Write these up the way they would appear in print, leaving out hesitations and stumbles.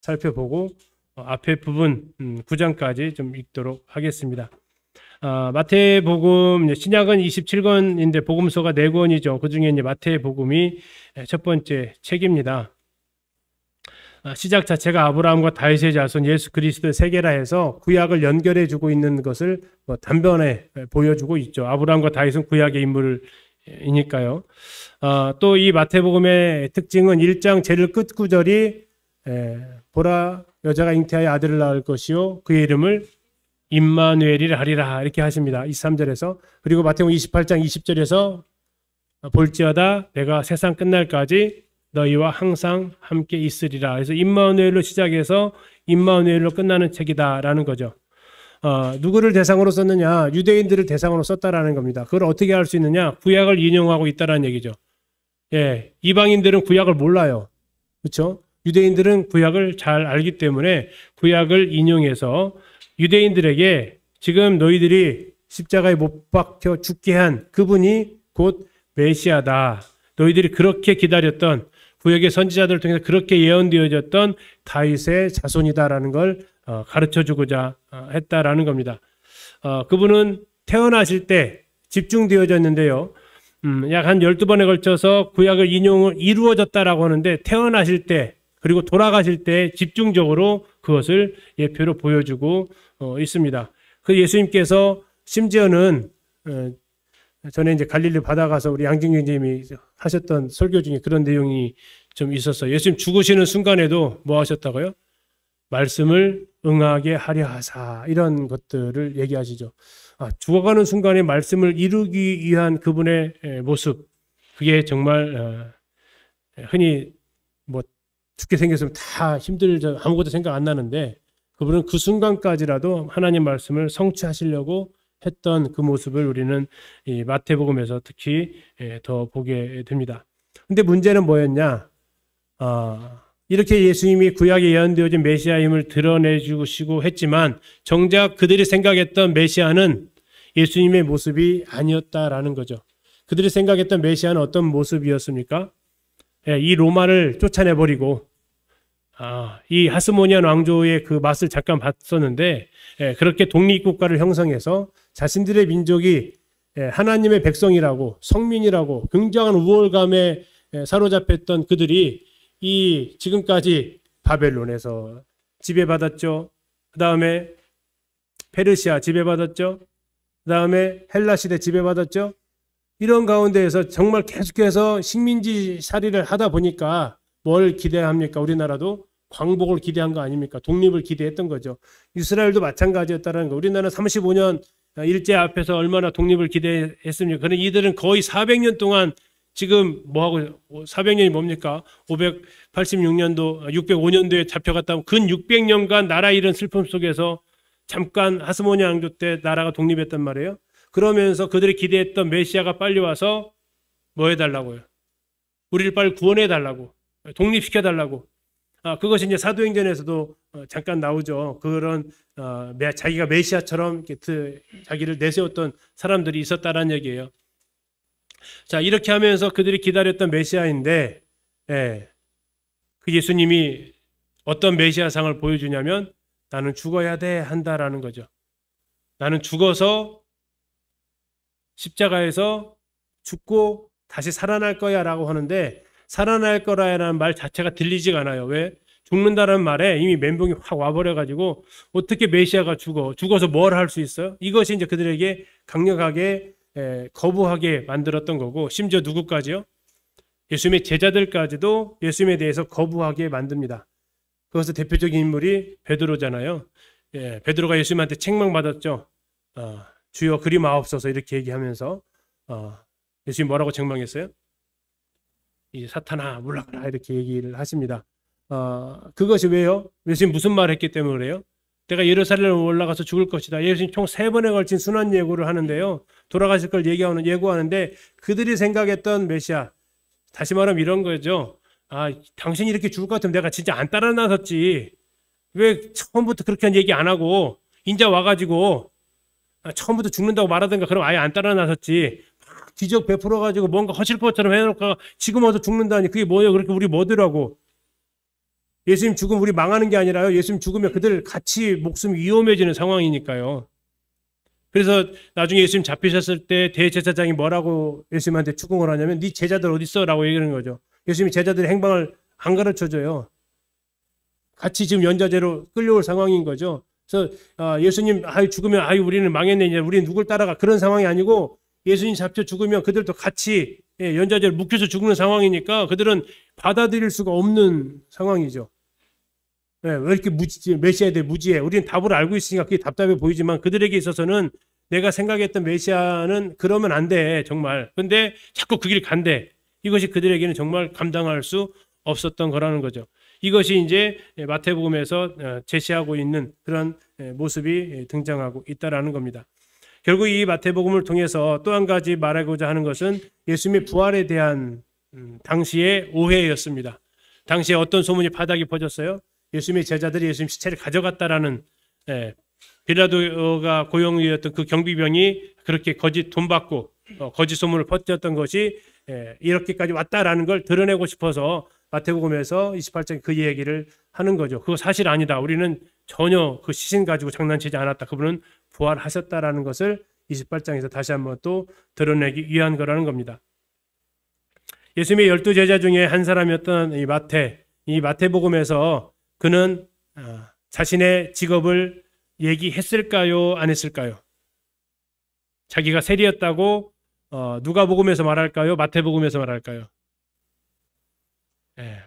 살펴보고 앞에 부분 9장까지 좀 읽도록 하겠습니다. 마태복음 신약은 27권인데 복음서가 4권이죠. 그 중에 이제 마태복음이 첫 번째 책입니다. 시작 자체가 아브라함과 다윗의 자손 예수 그리스도의 세계라 해서 구약을 연결해 주고 있는 것을 단번에 보여주고 있죠. 아브라함과 다윗은 구약의 인물이니까요. 또 이 마태복음의 특징은 1장 제일 끝 구절이 보라 여자가 잉태하여 아들을 낳을 것이요 그의 이름을 임마누엘이라 하리라 이렇게 하십니다. 23절에서. 그리고 마태복음 28장 20절에서 볼지어다 내가 세상 끝날까지 너희와 항상 함께 있으리라. 그래서 임마누엘로 시작해서 임마누엘로 끝나는 책이다라는 거죠. 누구를 대상으로 썼느냐? 유대인들을 대상으로 썼다라는 겁니다. 그걸 어떻게 할 수 있느냐? 구약을 인용하고 있다라는 얘기죠. 예, 이방인들은 구약을 몰라요. 그렇죠? 유대인들은 구약을 잘 알기 때문에 구약을 인용해서 유대인들에게 지금 너희들이 십자가에 못 박혀 죽게 한 그분이 곧 메시아다. 너희들이 그렇게 기다렸던 구약의 선지자들을 통해서 그렇게 예언되어졌던 다윗의 자손이다라는 걸 가르쳐주고자 했다라는 겁니다. 그분은 태어나실 때 집중되어졌는데요. 약 한 12번에 걸쳐서 구약을 인용을 이루어졌다라고 하는데 태어나실 때 그리고 돌아가실 때 집중적으로 그것을 예표로 보여주고 있습니다. 그 예수님께서 심지어는 전에 이제 갈릴리 바다 가서 우리 양진경 선생님이 하셨던 설교 중에 그런 내용이 좀 있었어요. 예수님 죽으시는 순간에도 뭐 하셨다고요? 말씀을 응하게 하려 하사 이런 것들을 얘기하시죠. 죽어가는 순간에 말씀을 이루기 위한 그분의 모습 그게 정말 흔히 뭐 죽게 생겼으면 다 힘들죠. 아무것도 생각 안 나는데 그분은 그 순간까지라도 하나님 말씀을 성취하시려고 했던 그 모습을 우리는 이 마태복음에서 특히 더 보게 됩니다. 근데 문제는 뭐였냐? 이렇게 예수님이 구약에 예언되어진 메시아임을 드러내주시고 했지만 정작 그들이 생각했던 메시아는 예수님의 모습이 아니었다라는 거죠. 그들이 생각했던 메시아는 어떤 모습이었습니까? 이 로마를 쫓아내버리고 이 하스모니안 왕조의 그 맛을 잠깐 봤었는데 그렇게 독립국가를 형성해서 자신들의 민족이 하나님의 백성이라고 성민이라고 굉장한 우월감에 사로잡혔던 그들이 이 지금까지 바벨론에서 지배받았죠. 그 다음에 페르시아 지배받았죠. 그 다음에 헬라 시대 지배받았죠. 이런 가운데에서 정말 계속해서 식민지 살이를 하다 보니까 뭘 기대합니까? 우리나라도 광복을 기대한 거 아닙니까? 독립을 기대했던 거죠. 이스라엘도 마찬가지였다는 거. 우리나라는 35년 일제 앞에서 얼마나 독립을 기대했습니까? 그런데 이들은 거의 400년 동안 지금 뭐하고 400년이 뭡니까? 586년도 605년도에 잡혀갔다 근 600년간 나라 잃은 슬픔 속에서 잠깐 하스모니아 왕조 때 나라가 독립했단 말이에요. 그러면서 그들이 기대했던 메시아가 빨리 와서 뭐 해달라고요? 우리를 빨리 구원해달라고 독립시켜달라고. 그것이 이제 사도행전에서도 잠깐 나오죠. 그런 자기가 메시아처럼 자기를 내세웠던 사람들이 있었다라는 얘기예요. 자, 이렇게 하면서 그들이 기다렸던 메시아인데 그 예수님이 어떤 메시아상을 보여주냐면 나는 죽어야 돼 한다라는 거죠. 나는 죽어서 십자가에서 죽고 다시 살아날 거야 라고 하는데 살아날 거라는 말 자체가 들리지가 않아요. 왜? 죽는다는 말에 이미 멘붕이 확 와버려가지고 어떻게 메시아가 죽어서 뭘 할 수 있어요? 이것이 이제 그들에게 강력하게 거부하게 만들었던 거고 심지어 누구까지요? 예수님의 제자들까지도 예수님에 대해서 거부하게 만듭니다. 그것의 대표적인 인물이 베드로잖아요. 베드로가 예수님한테 책망받았죠. 주여 그리 마옵소서 이렇게 얘기하면서 예수님 뭐라고 책망했어요? 이 사탄아 물러가라 이렇게 얘기를 하십니다. 그것이 왜요? 예수님 무슨 말을 했기 때문에 그래요? 내가 예루살렘에 올라가서 죽을 것이다. 예수님 총 3번에 걸친 순환 예고를 하는데요. 돌아가실 걸 예고하는데 그들이 생각했던 메시아 다시 말하면 이런 거죠. 당신이 이렇게 죽을 것 같으면 내가 진짜 안 따라 나섰지. 왜 처음부터 그렇게 얘기 안 하고 인자 와가지고 처음부터 죽는다고 말하든가 그럼 아예 안 따라 나섰지. 기적 베풀어가지고 뭔가 허실 것처럼 해놓고 지금 와서 죽는다니 그게 뭐예요? 그렇게 우리 뭐더라고. 예수님 죽으면 우리 망하는 게 아니라요. 예수님 죽으면 그들 같이 목숨이 위험해지는 상황이니까요. 그래서 나중에 예수님 잡히셨을 때 대제사장이 뭐라고 예수님한테 추궁을 하냐면 네 제자들 어디 있어? 라고 얘기하는 거죠. 예수님이 제자들의 행방을 안 가르쳐줘요. 같이 지금 연좌제로 끌려올 상황인 거죠. 그래서 예수님 죽으면 우리는 망했네. 이제 우리는 누굴 따라가. 그런 상황이 아니고 예수님 잡혀 죽으면 그들도 같이 연좌제로 묶여서 죽는 상황이니까 그들은 받아들일 수가 없는 상황이죠. 왜 이렇게 메시아에 대해 무지해. 우리는 답을 알고 있으니까 그게 답답해 보이지만 그들에게 있어서는 내가 생각했던 메시아는 그러면 안 돼. 정말. 근데 자꾸 그 길 간대. 이것이 그들에게는 정말 감당할 수 없었던 거라는 거죠. 이것이 이제 마태복음에서 제시하고 있는 그런 모습이 등장하고 있다라는 겁니다. 결국 이 마태복음을 통해서 또 한 가지 말하고자 하는 것은 예수님의 부활에 대한 당시의 오해였습니다. 당시에 어떤 소문이 바닥이 퍼졌어요? 예수님의 제자들이 예수님 시체를 가져갔다라는 빌라도가 고용이었던 그 경비병이 그렇게 거짓 돈 받고 거짓 소문을 퍼뜨렸던 것이 이렇게까지 왔다라는 걸 드러내고 싶어서 마태복음에서 28장에 그 얘기를 하는 거죠. 그거 사실 아니다. 우리는 전혀 그 시신 가지고 장난치지 않았다. 그분은 부활하셨다라는 것을 28장에서 다시 한번 또 드러내기 위한 거라는 겁니다. 예수님의 12제자 중에 한 사람이었던 이 마태복음에서 그는 자신의 직업을 얘기했을까요? 안 했을까요? 자기가 세리였다고 누가복음에서 말할까요? 마태복음에서 말할까요?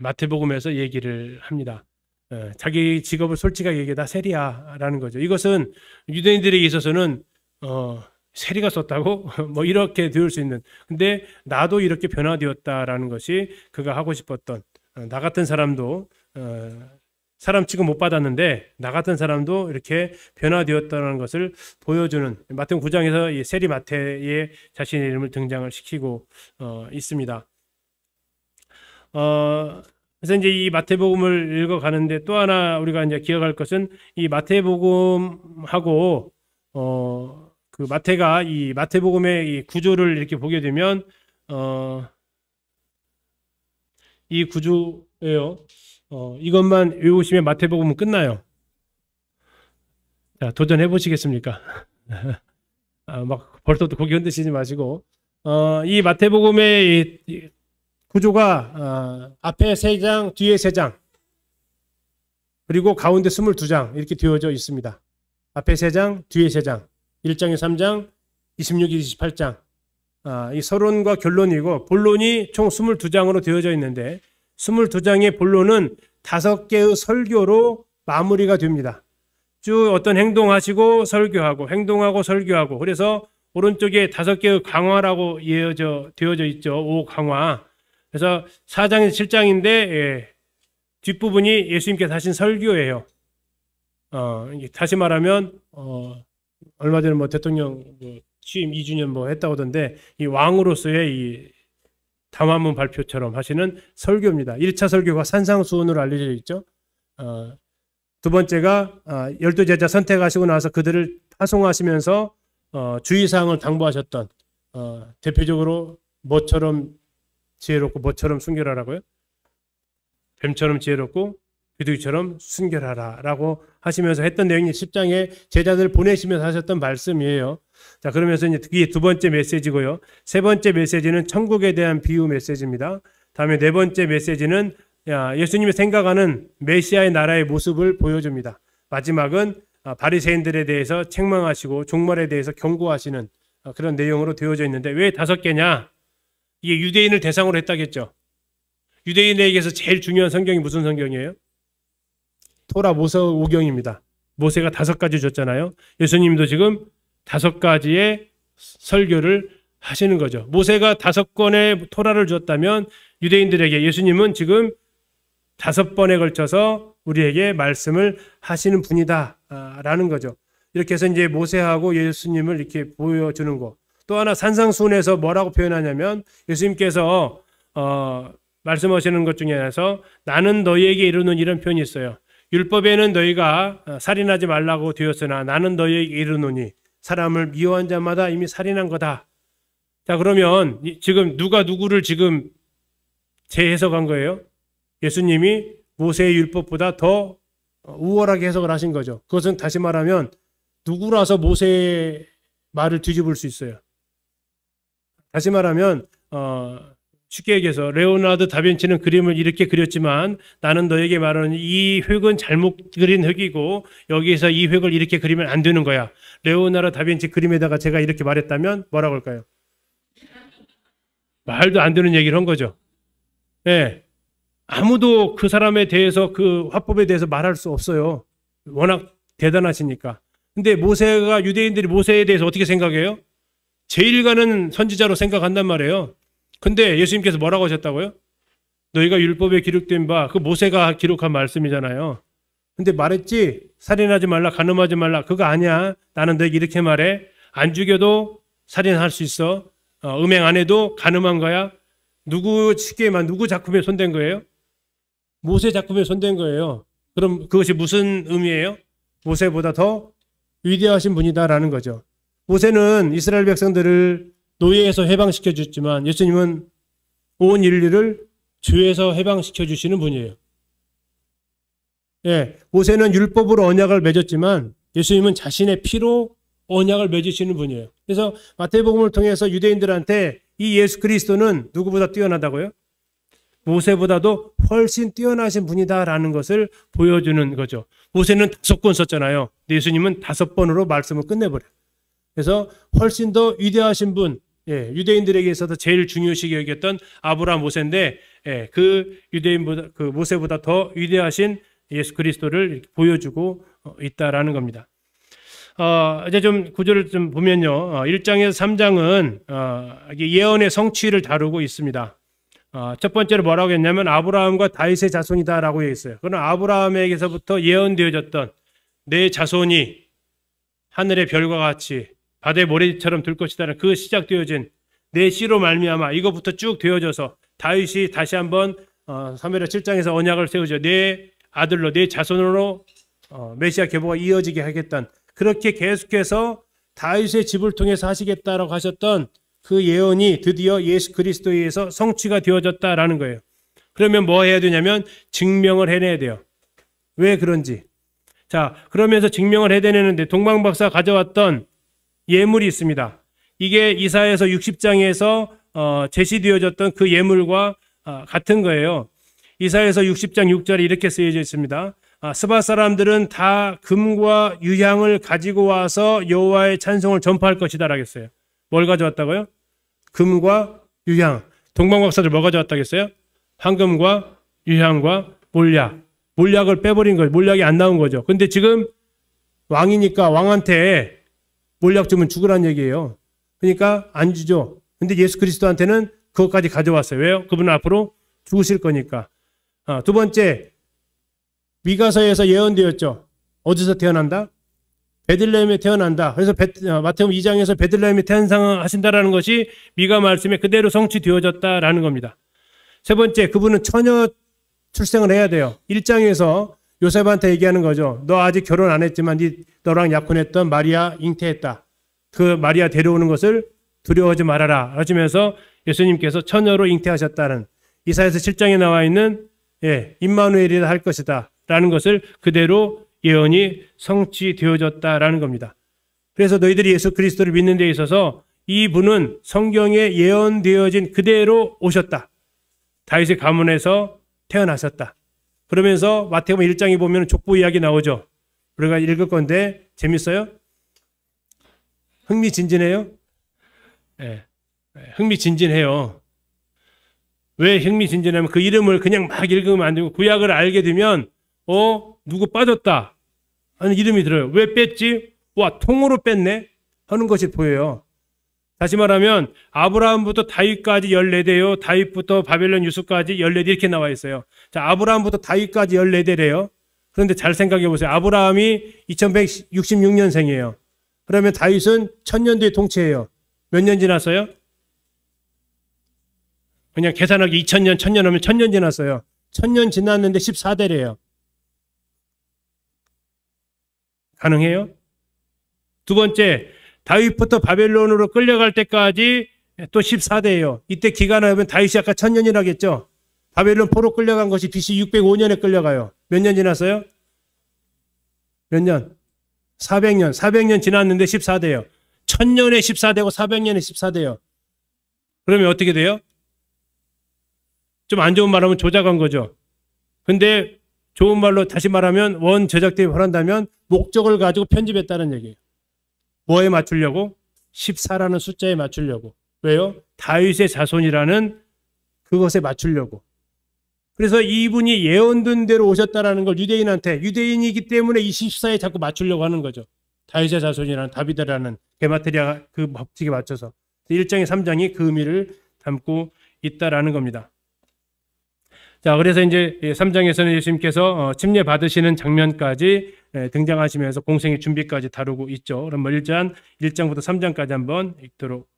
마태복음에서 얘기를 합니다. 자기 직업을 솔직하게 얘기해 나 세리야라는 거죠. 이것은 유대인들에게 있어서는 세리가 썼다고 뭐 이렇게 되올 수 있는. 근데 나도 이렇게 변화되었다라는 것이 그가 하고 싶었던 나 같은 사람도 사람 취급 못 받았는데 나 같은 사람도 이렇게 변화되었다는 것을 보여주는 마태복음 9장에서 이 세리 마태의 자신의 이름을 등장을 시키고 있습니다. 그래서 이제 이 마태복음을 읽어가는데 또 하나 우리가 이제 기억할 것은 이 마태복음하고 그 마태가 이 마태복음의 이 구조를 이렇게 보게 되면 이 구조예요. 이것만 외우시면 마태복음은 끝나요. 자, 도전해 보시겠습니까? 막 벌써 또 고개 흔드시지 마시고 이 마태복음의 이 구조가 앞에 3장, 뒤에 3장, 그리고 가운데 22장 이렇게 되어져 있습니다. 앞에 3장, 뒤에 3장, 1장에 3장, 26, 28장. 이 서론과 결론이고 본론이 총 22장으로 되어져 있는데 22장의 본론은 5개의 설교로 마무리가 됩니다. 쭉 어떤 행동하시고 설교하고 행동하고 설교하고 그래서 오른쪽에 5개의 강화라고 되어져 있죠. 5강화. 그래서 4장에서 7장인데 뒷부분이 예수님께서 하신 설교예요. 다시 말하면 얼마 전에 뭐 대통령 취임 2주년 뭐 했다고 하던데 이 왕으로서의 이 담화문 발표처럼 하시는 설교입니다. 1차 설교가 산상수훈으로 알려져 있죠. 두 번째가 12제자 선택하시고 나서 그들을 파송하시면서 주의사항을 당부하셨던 대표적으로 뭐처럼 지혜롭고 뭐처럼 순결하라고요? 뱀처럼 지혜롭고 비둘기처럼 순결하라 라고 하시면서 했던 내용이 10장에 제자들 보내시면서 하셨던 말씀이에요. 자, 그러면서 이제 그게 두 번째 메시지고요. 세 번째 메시지는 천국에 대한 비유 메시지입니다. 다음에 네 번째 메시지는 예수님이 생각하는 메시아의 나라의 모습을 보여줍니다. 마지막은 바리새인들에 대해서 책망하시고 종말에 대해서 경고하시는 그런 내용으로 되어져 있는데 왜 5개냐? 이게 유대인을 대상으로 했다겠죠. 유대인에게서 제일 중요한 성경이 무슨 성경이에요? 토라 모세오경입니다. 모세가 5가지 줬잖아요. 예수님도 지금 5가지의 설교를 하시는 거죠. 모세가 5권의 토라를 줬다면 유대인들에게 예수님은 지금 5번에 걸쳐서 우리에게 말씀을 하시는 분이다 라는 거죠. 이렇게 해서 이제 모세하고 예수님을 이렇게 보여주는 거. 또 하나 산상수훈에서 뭐라고 표현하냐면 예수님께서 말씀하시는 것 중에 하나서 나는 너희에게 이르는 이런 표현이 있어요. 율법에는 너희가 살인하지 말라고 되었으나 나는 너희에게 이르노니 사람을 미워한 자마다 이미 살인한 거다. 자, 그러면 지금 누가 누구를 지금 재해석한 거예요? 예수님이 모세의 율법보다 더 우월하게 해석을 하신 거죠. 그것은 다시 말하면 누구라서 모세의 말을 뒤집을 수 있어요. 다시 말하면 쉽게 얘기해서 레오나르도 다빈치는 그림을 이렇게 그렸지만 나는 너에게 말하는 이 획은 잘못 그린 획이고 여기에서 이 획을 이렇게 그리면 안 되는 거야. 레오나르도 다빈치 그림에다가 제가 이렇게 말했다면 뭐라고 할까요? 말도 안 되는 얘기를 한 거죠. 예. 아무도 그 사람에 대해서 그 화법에 대해서 말할 수 없어요. 워낙 대단하시니까. 근데 모세가 유대인들이 모세에 대해서 어떻게 생각해요? 제일 가는 선지자로 생각한단 말이에요. 근데 예수님께서 뭐라고 하셨다고요? 너희가 율법에 기록된 바, 그 모세가 기록한 말씀이잖아요. 근데 말했지, 살인하지 말라, 간음하지 말라, 그거 아니야. 나는 너에게 이렇게 말해. 안 죽여도 살인할 수 있어. 음행 안 해도 간음한 거야. 누구 쉽게만 누구 작품에 손댄 거예요? 모세 작품에 손댄 거예요. 그럼 그것이 무슨 의미예요? 모세보다 더 위대하신 분이다라는 거죠. 모세는 이스라엘 백성들을 노예에서 해방시켜 줬지만 예수님은 온 인류를 죄에서 해방시켜 주시는 분이에요. 예, 모세는 율법으로 언약을 맺었지만 예수님은 자신의 피로 언약을 맺으시는 분이에요. 그래서 마태복음을 통해서 유대인들한테 이 예수 그리스도는 누구보다 뛰어나다고요? 모세보다도 훨씬 뛰어나신 분이다라는 것을 보여주는 거죠. 모세는 5권 썼잖아요. 예수님은 5번으로 말씀을 끝내버려요. 그래서 훨씬 더 위대하신 분, 유대인들에게 있어서 제일 중요시 여겼던 아브라함 모세인데, 그 유대인보다, 그 모세보다 더 위대하신 예수 그리스도를 보여주고 있다라는 겁니다. 이제 좀 구절을 좀 보면요. 1장에서 3장은 예언의 성취를 다루고 있습니다. 첫 번째로 뭐라고 했냐면 아브라함과 다윗의 자손이다라고 했어요. 그러나 아브라함에게서부터 예언되어졌던 내 자손이 하늘의 별과 같이 바다의 모래처럼 될 것이다라는 그 시작되어진 내 씨로 말미암아 이것부터 쭉 되어져서 다윗이 다시 한번 사무엘하 7장에서 언약을 세우죠. 내 아들로 내 자손으로 메시아 계보가 이어지게 하겠다는 그렇게 계속해서 다윗의 집을 통해서 하시겠다라고 하셨던 그 예언이 드디어 예수 그리스도에 의해서 성취가 되어졌다라는 거예요. 그러면 뭐 해야 되냐면 증명을 해내야 돼요. 왜 그런지. 자, 그러면서 증명을 해내는데 동방박사가 가져왔던 예물이 있습니다. 이게 이사야서 60장에서 제시되어졌던 그 예물과 같은 거예요. 이사야서 60장 6절에 이렇게 쓰여져 있습니다. 스바 사람들은 다 금과 유향을 가지고 와서 여호와의 찬송을 전파할 것이다 라겠어요. 뭘 가져왔다고요? 금과 유향. 동방박사들 뭐 가져왔다고 했어요? 황금과 유향과 몰약. 몰약을 빼버린 거예요. 몰약이 안 나온 거죠. 근데 지금 왕이니까 왕한테 몰약 주면 죽으란 얘기예요. 그러니까 안 주죠. 근데 예수 그리스도한테는 그것까지 가져왔어요. 왜요? 그분은 앞으로 죽으실 거니까. 두 번째, 미가서에서 예언되었죠. 어디서 태어난다? 베들레헴에 태어난다. 그래서 마태복음 2장에서 베들레헴에 태어나신다라는 것이 미가 말씀에 그대로 성취되어졌다라는 겁니다. 세 번째, 그분은 처녀 출생을 해야 돼요. 1장에서 요셉한테 얘기하는 거죠. 너 아직 결혼 안 했지만 너랑 약혼했던 마리아 잉태했다. 그 마리아 데려오는 것을 두려워하지 말아라 하시면서 예수님께서 처녀로 잉태하셨다는 이사야서 7장에 나와 있는 임마누엘이라 할 것이다 라는 것을 그대로 예언이 성취되어졌다라는 겁니다. 그래서 너희들이 예수 그리스도를 믿는 데 있어서 이분은 성경에 예언되어진 그대로 오셨다. 다윗의 가문에서 태어나셨다. 그러면서 마태복음 1장에 보면 족보 이야기 나오죠. 우리가 읽을 건데 재밌어요? 흥미진진해요? 네. 흥미진진해요. 왜 흥미진진하면 그 이름을 그냥 막 읽으면 안 되고 구약을 알게 되면 누구 빠졌다 하는 이름이 들어요. 왜 뺐지? 와, 통으로 뺐네 하는 것이 보여요. 다시 말하면 아브라함부터 다윗까지 14대요. 다윗부터 바벨론 유수까지 14대 이렇게 나와 있어요. 자, 아브라함부터 다윗까지 14대래요. 그런데 잘 생각해 보세요. 아브라함이 2166년생이에요. 그러면 다윗은 1000년 뒤에 통치해요. 몇 년 지났어요? 그냥 계산하기 2000년, 1000년 하면 1000년 지났어요. 1000년 지났는데 14대래요. 가능해요? 두 번째, 다윗부터 바벨론으로 끌려갈 때까지 또 14대예요. 이때 기간을 하면 다윗이 아까 1000년이라겠죠. 바벨론 포로 끌려간 것이 BC 605년에 끌려가요. 몇 년 지났어요? 몇 년? 400년. 400년 지났는데 14대요. 1000년에 14대고 400년에 14대요. 그러면 어떻게 돼요? 좀 안 좋은 말하면 조작한 거죠. 근데 좋은 말로 다시 말하면 원 제작 대입을 한다면 목적을 가지고 편집했다는 얘기예요. 뭐에 맞추려고? 14라는 숫자에 맞추려고. 왜요? 다윗의 자손이라는 그것에 맞추려고. 그래서 이분이 예언된 대로 오셨다라는 걸 유대인한테, 유대인이기 때문에 이 14에 자꾸 맞추려고 하는 거죠. 다윗의 자손이라는 다비드라는 게마트리아 그 법칙에 맞춰서 1장에 3장이 그 의미를 담고 있다라는 겁니다. 자, 그래서 이제 3장에서는 예수님께서 침례 받으시는 장면까지 등장하시면서 공생의 준비까지 다루고 있죠. 그럼 1장부터 3장까지 한번 읽도록